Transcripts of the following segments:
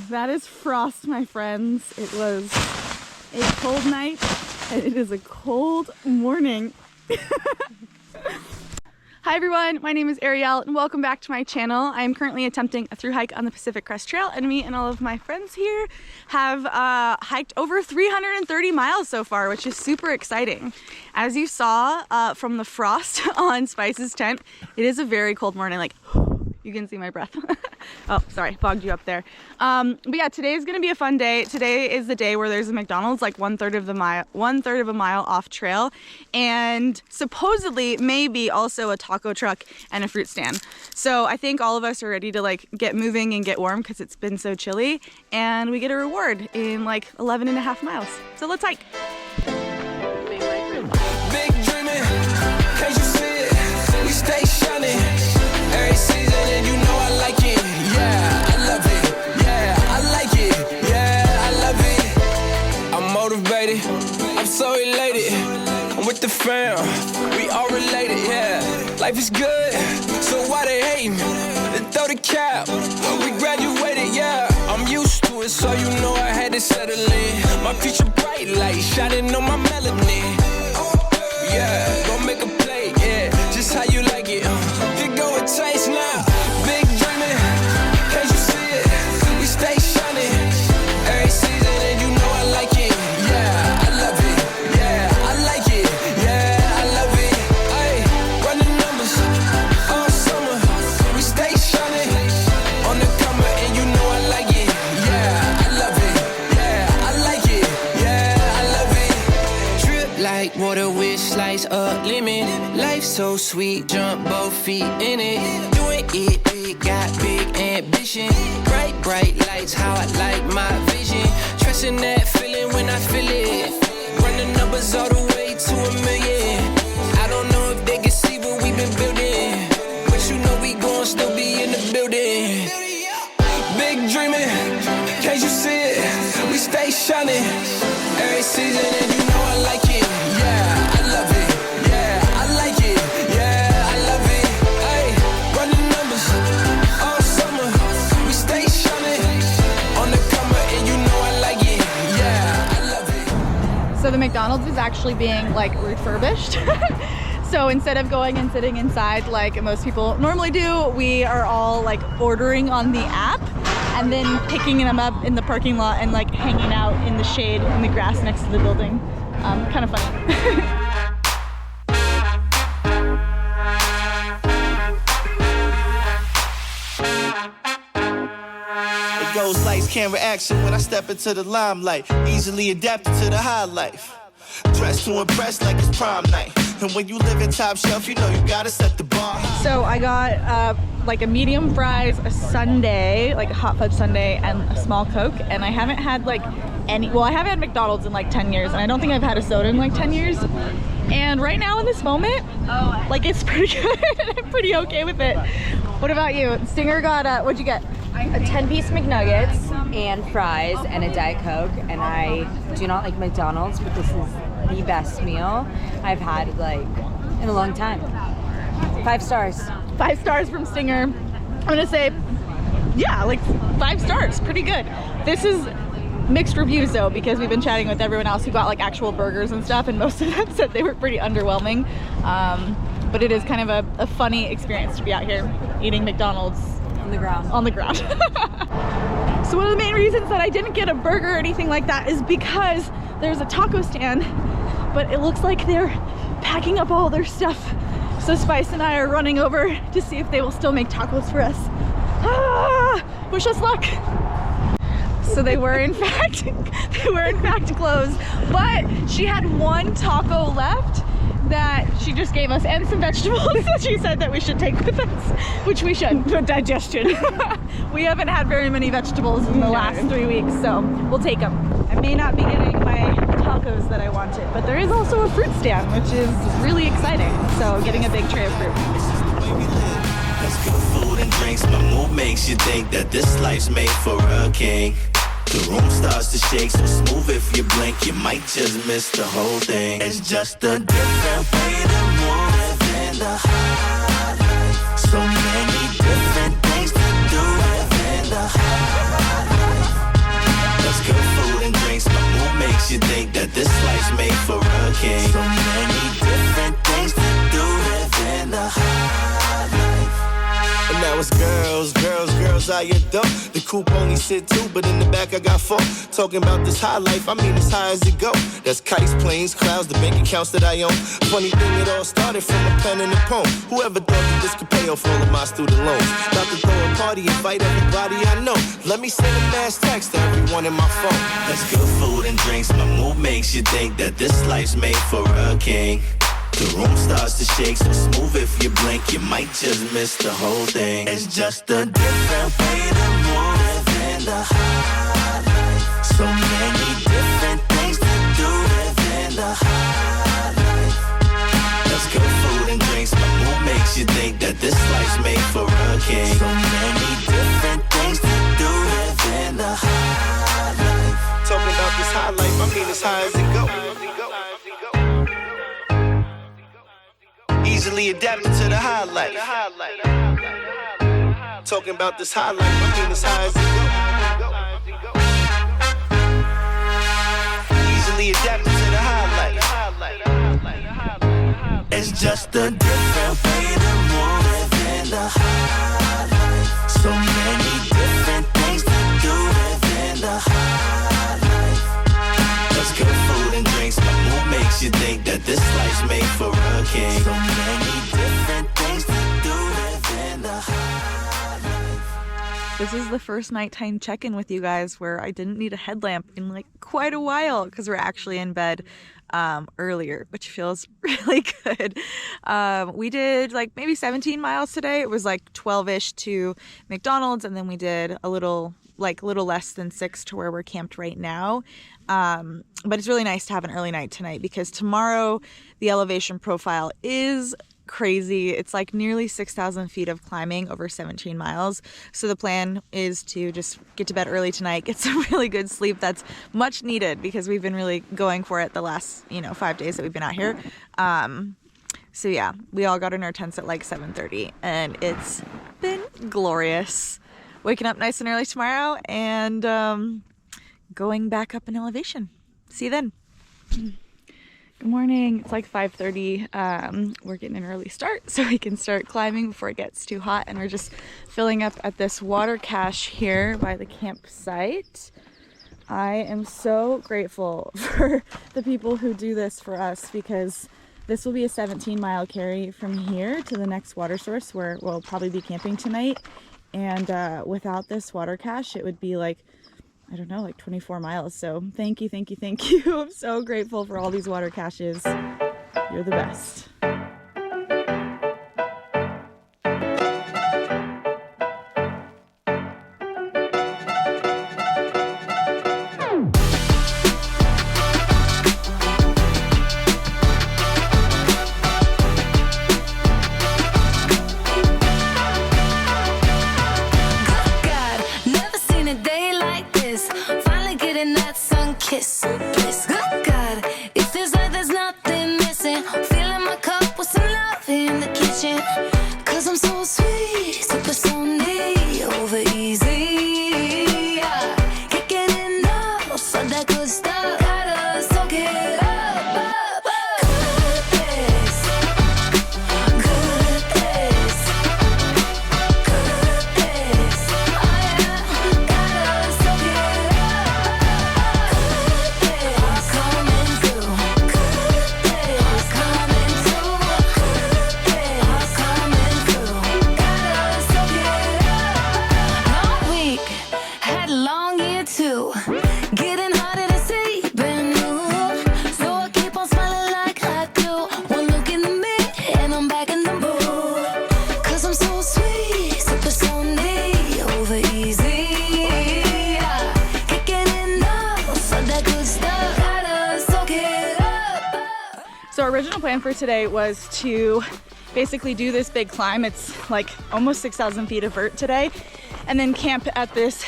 That is frost, my friends. It was a cold night and it is a cold morning. Hi everyone, my name is Arielle and welcome back to my channel. I am currently attempting a thru hike on the Pacific Crest Trail, and me and all of my friends here have hiked over 330 miles so far, which is super exciting. As you saw from the frost on Spice's tent, it is a very cold morning. Like, you can see my breath. Oh, sorry, fogged you up there. But yeah, today is gonna be a fun day. Today is the day where there's a McDonald's like one third of a mile off trail, and supposedly maybe also a taco truck and a fruit stand. So I think all of us are ready to like get moving and get warm because it's been so chilly, and we get a reward in like 11.5 miles. So let's hike. Big dreaming, can't you see it? We stay shining every season, and you know I like it. Yeah, I love it. Yeah, I like it. Yeah, I love it. I'm motivated. I'm so elated. I'm with the fam. We all related. Yeah, life is good. So why they hating? Then throw the cap. We graduated. Yeah, I'm used to it. So you know I had to settle in. My future bright light shining on my melanin. Yeah, gon' make a play. Yeah, just how you like it. Here go a taste now. Big dreaming, can't you see it? We stay shining every season, and you know I like it. Yeah, I love it. Yeah, I like it. Yeah, I love it. Ay, run the numbers all summer. We stay shining on the comer, and you know I like it. Yeah, I love it. Yeah, I like it. Yeah, I love it. Drip like water with slice up lemon. Life so sweet, jump both feet in it. Doing it big, got big ambition. Bright, bright lights, how I like my vision. Trusting that feeling when I feel it. Run the numbers all the way to 1 million. I don't know if they can see what we've been building, but you know we gon' still be in the building. Big dreaming, can't you see it? We stay shining every season, and you know I like it. Yeah, I love it. Yeah, I like it. Yeah, I love it. Ay, run the numbers all summer. We stay shining on the comer, and you know I like it. Yeah, I love it. So the McDonald's is actually being like refurbished. So instead of going and sitting inside like most people normally do, we are all like ordering on the app and then picking them up in the parking lot and like hanging out in the shade in the grass next to the building. Kind of funny. It goes lights, camera, action when I step into the limelight. Easily adapted to the high life. Dressed to impress like it's prom night. And when you live in top shelf, you know you gotta set the bar. So I got like a medium fries, a sundae, like a hot fudge sundae, and a small Coke. And I haven't had like any, well, I haven't had McDonald's in like 10 years, and I don't think I've had a soda in like 10 years. And right now in this moment, like it's pretty good. I'm pretty okay with it. What about you? Stinger got, what'd you get? A 10-piece McNuggets and fries and a Diet Coke, and I do not like McDonald's, but this is the best meal I've had like in a long time. 5 stars. 5 stars from Stinger. I'm gonna say, yeah, like 5 stars, pretty good. This is mixed reviews though, because we've been chatting with everyone else who got like actual burgers and stuff, and most of them said they were pretty underwhelming. But it is kind of a funny experience to be out here eating McDonald's on the ground. On the ground. So one of the main reasons that I didn't get a burger or anything like that is because there's a taco stand, but it looks like they're packing up all their stuff. So Spice and I are running over to see if they will still make tacos for us. Ah, wish us luck. So they were in fact closed, but she had 1 taco left that she just gave us, and some vegetables that she said that we should take with us, which we should for digestion. We haven't had very many vegetables in the last 3 weeks, so we'll take them. I may not be getting my tacos that I wanted, but there is also a fruit stand, which is really exciting. So getting a big tray of fruit. Let's get food and drinks. My mood makes you think that this life's made for a king. The room starts to shake, so smooth if you blink, you might just miss the whole thing. It's just a different way to move in the high life. So many different things to do. now it's girls, girls, girls I adore. The coupe only sit two, but in the back I got four. Talking about this high life, I mean as high as it go. That's kites, planes, clouds, the bank accounts that I own. Funny thing, it all started from a pen and a poem. Whoever thought that this could pay off all of my student loans? About to throw a party, invite everybody I know. Let me send a mass text to everyone in my phone. That's good food and drinks, my mood makes you think that this life's made for a king. The room starts to shake, so smooth if you blink, you might just miss the whole thing. It's just a different way to move within the high life. So many different things to do within the high life. That's good food and drinks, my mood makes you think that this life's made for a king. So many different things to do within the high life. Talking about this high life, I mean as high as it go. Easily adapted to the high life. Talking about this high life, I mean as high as it go. Easily adapted to the high life. It's just a different way to move within the high life. So many different things to do within the high life. That's good food and drinks, my mood makes you think that this life's made for a king. So many different things to do within the high life. This is the first nighttime check-in with you guys where I didn't need a headlamp in like quite a while because we're actually in bed earlier, which feels really good. We did like maybe 17 miles today. It was like 12-ish to McDonald's, and then we did a little less than 6 to where we're camped right now. But it's really nice to have an early night tonight because tomorrow the elevation profile is crazy. It's like nearly 6,000 feet of climbing over 17 miles. So the plan is to just get to bed early tonight, get some really good sleep. That's much needed because we've been really going for it the last, 5 days that we've been out here. So yeah, we all got in our tents at like 7:30 and it's been glorious. Waking up nice and early tomorrow and going back up in elevation. See you then. Good morning. It's like 5:30. We're getting an early start so we can start climbing before it gets too hot, and we're just filling up at this water cache here by the campsite. I am so grateful for the people who do this for us because this will be a 17-mile carry from here to the next water source where we'll probably be camping tonight. And without this water cache, it would be like, I don't know, like 24 miles. So thank you, thank you, thank you. I'm so grateful for all these water caches. You're the best. So our original plan for today was to basically do this big climb. It's like almost 6,000 feet of vert today, and then camp at this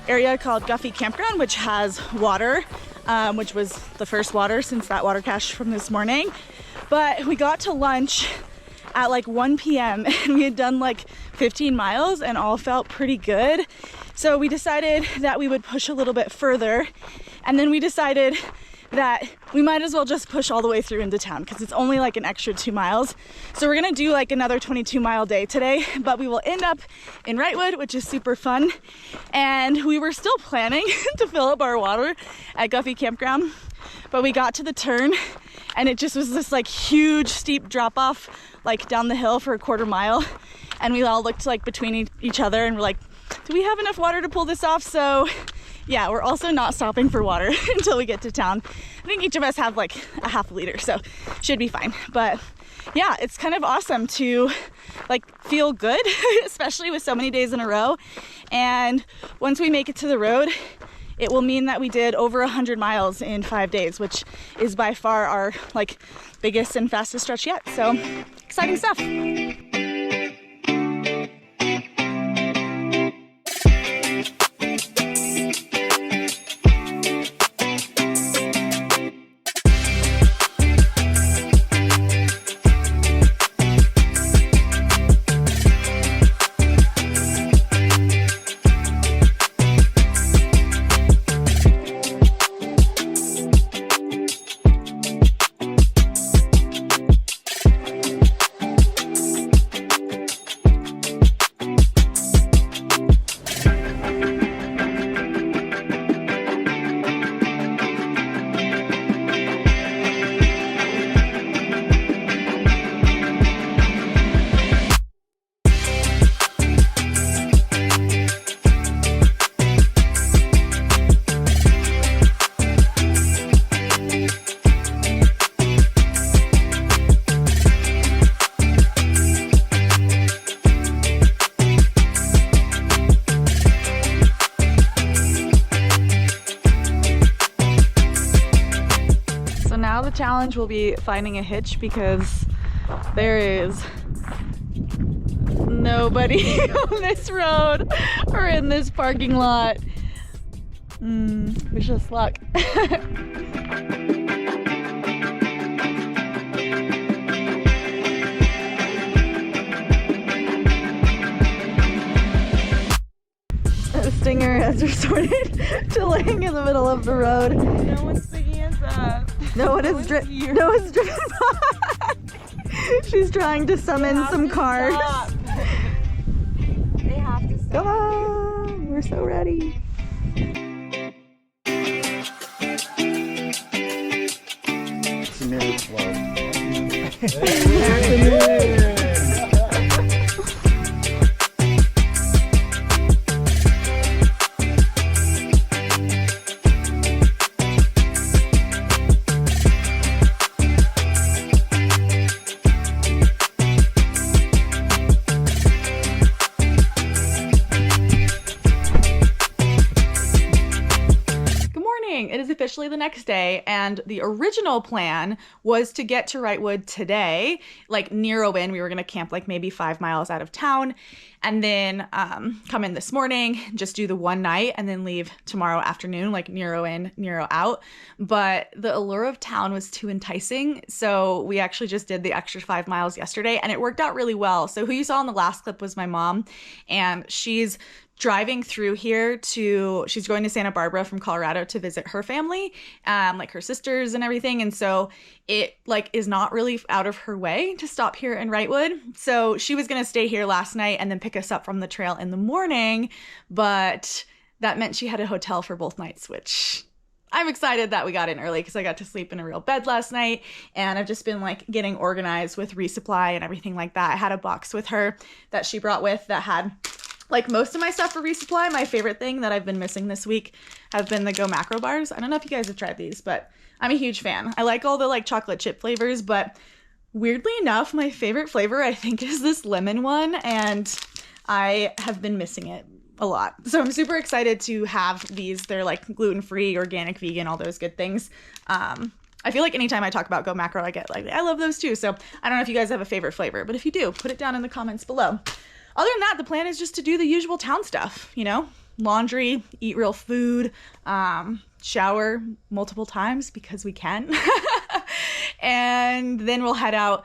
area called Guffey Campground, which has water, which was the first water since that water cache from this morning. But we got to lunch at like 1 p.m. and we had done like 15 miles and all felt pretty good. So we decided that we would push a little bit further, and then we decided that we might as well just push all the way through into town because it's only like an extra 2 miles. So we're gonna do like another 22-mile day today, but we will end up in Wrightwood, which is super fun. And we were still planning to fill up our water at Guffey Campground, but we got to the turn and it just was this like huge steep drop off like down the hill for a 1/4 mile. And we all looked like between each other and we're like, do we have enough water to pull this off? So yeah, we're also not stopping for water until we get to town. I think each of us have like a ½ liter, so should be fine. But yeah, it's kind of awesome to like feel good, especially with so many days in a row. And once we make it to the road, it will mean that we did over 100 miles in 5 days, which is by far our like biggest and fastest stretch yet. So exciting stuff. Challenge will be finding a hitch because there is nobody on this road or in this parking lot. Wish us luck. Stinger has resorted to laying in the middle of the road. No one's picking us up. No one's driven by. She's trying to summon some cars. They have to stop. Come on, we're so ready. It is officially the next day, and the original plan was to get to Wrightwood today, like near Owen. We were going to camp like maybe 5 miles out of town and then come in this morning, just do the one night and then leave tomorrow afternoon, like Nero in, Nero out. But the allure of town was too enticing, so we actually just did the extra 5 miles yesterday, and it worked out really well. So who you saw in the last clip was my mom, and she's driving through here she's going to Santa Barbara from Colorado to visit her family, like her sisters and everything. And so it like is not really out of her way to stop here in Wrightwood. So she was going to stay here last night and then pick us up from the trail in the morning. But that meant she had a hotel for both nights, which I'm excited that we got in early because I got to sleep in a real bed last night. And I've just been like getting organized with resupply and everything like that. I had a box with her that she brought with that had like most of my stuff for resupply. My favorite thing that I've been missing this week have been the Go Macro bars. I don't know if you guys have tried these, but I'm a huge fan. I like all the like chocolate chip flavors, but weirdly enough, my favorite flavor I think is this lemon one, and I have been missing it a lot. So I'm super excited to have these. They're like gluten-free, organic, vegan, all those good things. I feel like anytime I talk about Go Macro, I get like, I love those too. So I don't know if you guys have a favorite flavor, but if you do, put it down in the comments below. Other than that, the plan is just to do the usual town stuff, you know, laundry, eat real food, shower multiple times because we can. And then we'll head out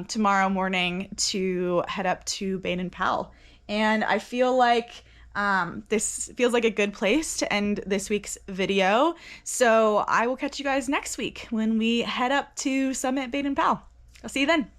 tomorrow morning to head up to Bain and Powell. And I feel like This feels like a good place to end this week's video. So I will catch you guys next week when we head up to Summit Baden Powell. I'll see you then.